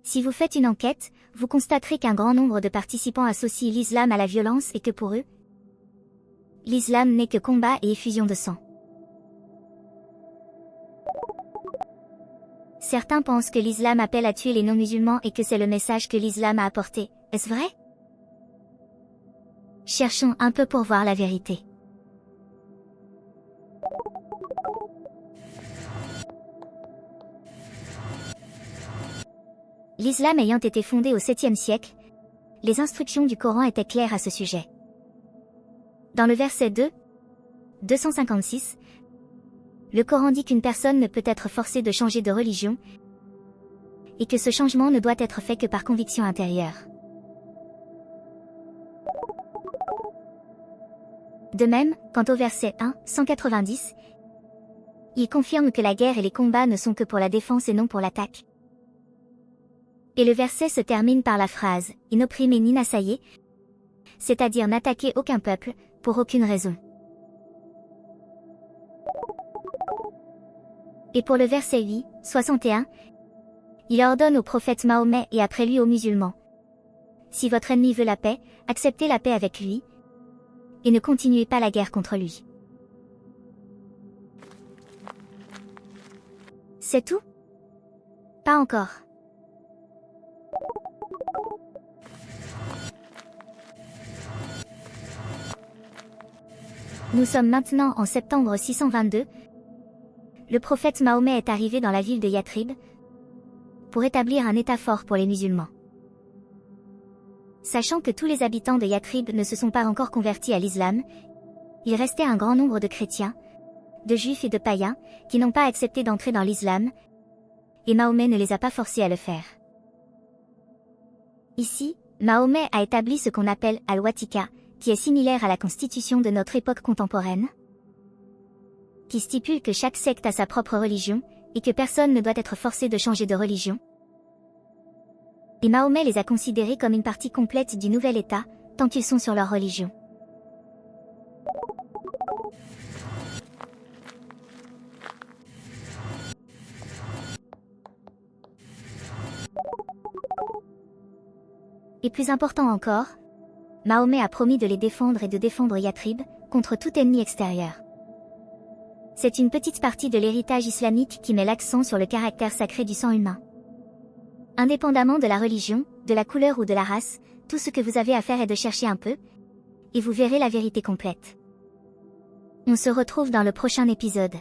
Si vous faites une enquête, vous constaterez qu'un grand nombre de participants associent l'islam à la violence et que pour eux, l'islam n'est que combat et effusion de sang. Certains pensent que l'islam appelle à tuer les non-musulmans et que c'est le message que l'islam a apporté. Est-ce vrai? Cherchons un peu pour voir la vérité. L'islam ayant été fondé au 7e siècle, les instructions du Coran étaient claires à ce sujet. Dans le verset 256, le Coran dit qu'une personne ne peut être forcée de changer de religion et que ce changement ne doit être fait que par conviction intérieure. De même, quant au verset 190, il confirme que la guerre et les combats ne sont que pour la défense et non pour l'attaque. Et le verset se termine par la phrase « Inopprimer ni n'assailler », c'est-à-dire n'attaquer aucun peuple, pour aucune raison. Et pour le verset 61, il ordonne au prophète Mahomet et après lui aux musulmans. Si votre ennemi veut la paix, acceptez la paix avec lui, et ne continuez pas la guerre contre lui. C'est tout? Pas encore. Nous sommes maintenant en septembre 622. Le prophète Mahomet est arrivé dans la ville de Yathrib pour établir un état fort pour les musulmans. Sachant que tous les habitants de Yathrib ne se sont pas encore convertis à l'islam, il restait un grand nombre de chrétiens, de juifs et de païens, qui n'ont pas accepté d'entrer dans l'islam, et Mahomet ne les a pas forcés à le faire. Ici, Mahomet a établi ce qu'on appelle Al-Watika, qui est similaire à la constitution de notre époque contemporaine, qui stipule que chaque secte a sa propre religion, et que personne ne doit être forcé de changer de religion. Et Mahomet les a considérés comme une partie complète du nouvel État, tant qu'ils sont sur leur religion. Et plus important encore, Mahomet a promis de les défendre et de défendre Yathrib contre tout ennemi extérieur. C'est une petite partie de l'héritage islamique qui met l'accent sur le caractère sacré du sang humain. Indépendamment de la religion, de la couleur ou de la race, tout ce que vous avez à faire est de chercher un peu, et vous verrez la vérité complète. On se retrouve dans le prochain épisode.